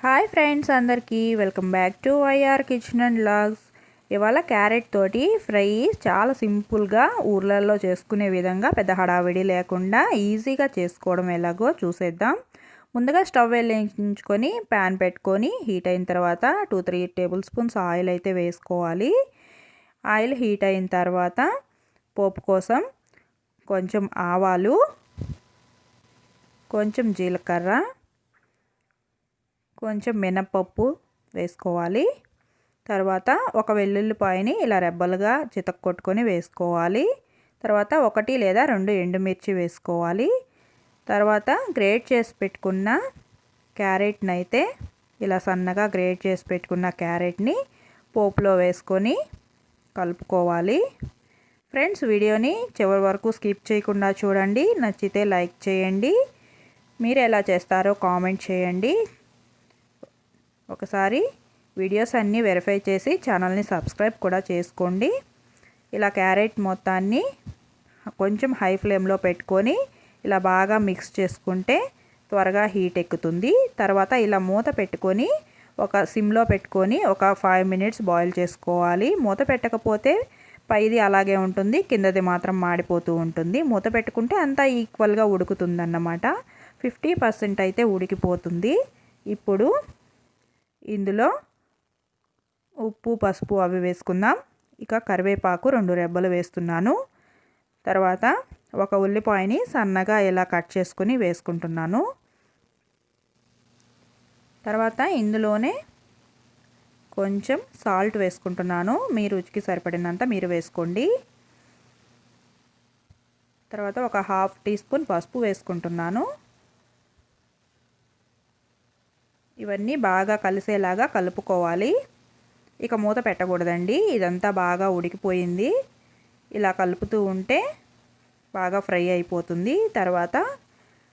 Hi friends, అందరికీ welcome back to YR kitchen and vlogs. ఇవాళ carrot తోటి fry చాలా సింపుల్గా ఊర్లలో చేసుకునే విధంగా పెద్ద హడావిడి లేకుండా ఈజీగా చేసుకోవడం ఎలాగో చూసేద్దాం. ముందుగా స్టవ్ వెలిగించుకొని ప్యాన్ పెట్టుకొని హీట్ అయిన తర్వాత 2-3 టేబుల్ స్పూన్స్ ఆయిల్ అయితే వేసుకోవాలి. ఆయిల్ హీట్ అయిన తర్వాత పోపు కోసం కొంచెం ఆవాలు, కొంచెం జీలకర్ర, కొంచెం మినపప్పు వేసుకోవాలి. తర్వాత ఒక వెల్లుల్లిపాయని ఇలా రెబ్బలుగా చితక్కొట్టుకొని వేసుకోవాలి. తర్వాత 1 లేదా 2 ఎండుమిర్చి వేసుకోవాలి. తర్వాత గ్రేట్ చేసి పెట్టుకున్న క్యారెట్ని అయితే ఇలా సన్నగా గ్రేట్ చేసి పెట్టుకున్న క్యారెట్ని పోపులో వేసుకొని కలుపుకోవాలి. ఫ్రెండ్స్, వీడియోని చివరి వరకు స్కిప్ చేయకుండా చూడండి. నచ్చితే లైక్ చేయండి. మీరు ఎలా చేస్తారో కామెంట్ చేయండి. ఒకసారి వీడియోస్ అన్నీ వెరిఫై చేసి ఛానల్ని సబ్స్క్రైబ్ కూడా చేసుకోండి. ఇలా క్యారెట్ మొత్తాన్ని కొంచెం హై ఫ్లేమ్లో పెట్టుకొని ఇలా బాగా మిక్స్ చేసుకుంటే త్వరగా హీట్ ఎక్కుతుంది. తర్వాత ఇలా మూత పెట్టుకొని ఒక సిమ్లో పెట్టుకొని ఒక 5 మినిట్స్ బాయిల్ చేసుకోవాలి. మూత పెట్టకపోతే పైది అలాగే ఉంటుంది, కిందది మాత్రం మాడిపోతూ ఉంటుంది. మూత పెట్టుకుంటే అంతా ఈక్వల్గా ఉడుకుతుంది అన్నమాట. 50% అయితే ఉడికిపోతుంది. ఇప్పుడు ఇందులో ఉప్పు, పసుపు అవి వేసుకుందాం. ఇక కరివేపాకు 2 రెబ్బలు వేస్తున్నాను. తర్వాత ఒక ఉల్లిపాయని సన్నగా ఇలా కట్ చేసుకుని వేసుకుంటున్నాను. తర్వాత ఇందులోనే కొంచెం సాల్ట్ వేసుకుంటున్నాను. మీ రుచికి సరిపడినంత మీరు వేసుకోండి. తర్వాత ఒక 1/2 టీ స్పూన్ పసుపు వేసుకుంటున్నాను. ఇవన్నీ బాగా కలిసేలాగా కలుపుకోవాలి. ఇక మూత పెట్టకూడదండి, ఇదంతా బాగా ఉడికిపోయింది. ఇలా కలుపుతూ ఉంటే బాగా ఫ్రై అయిపోతుంది. తర్వాత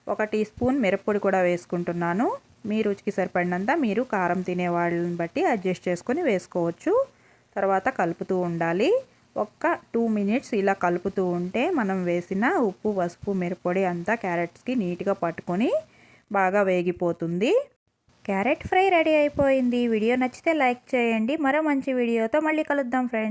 1 టీ స్పూన్ మిరప్పొడి కూడా వేసుకుంటున్నాను. మీ రుచికి సరిపడినంత మీరు కారం తినే వాళ్ళని బట్టి అడ్జస్ట్ చేసుకొని వేసుకోవచ్చు. తర్వాత కలుపుతూ ఉండాలి. 2 మినిట్స్ ఇలా కలుపుతూ ఉంటే మనం వేసిన ఉప్పు, పసుపు, మిరప్పొడి అంతా క్యారెట్స్కి నీట్గా పట్టుకొని బాగా వేగిపోతుంది. క్యారెట్ ఫ్రై రెడీ అయిపోయింది. వీడియో నచ్చితే లైక్ చేయండి. మరో మంచి వీడియోతో మళ్ళీ కలుద్దాం ఫ్రెండ్స్.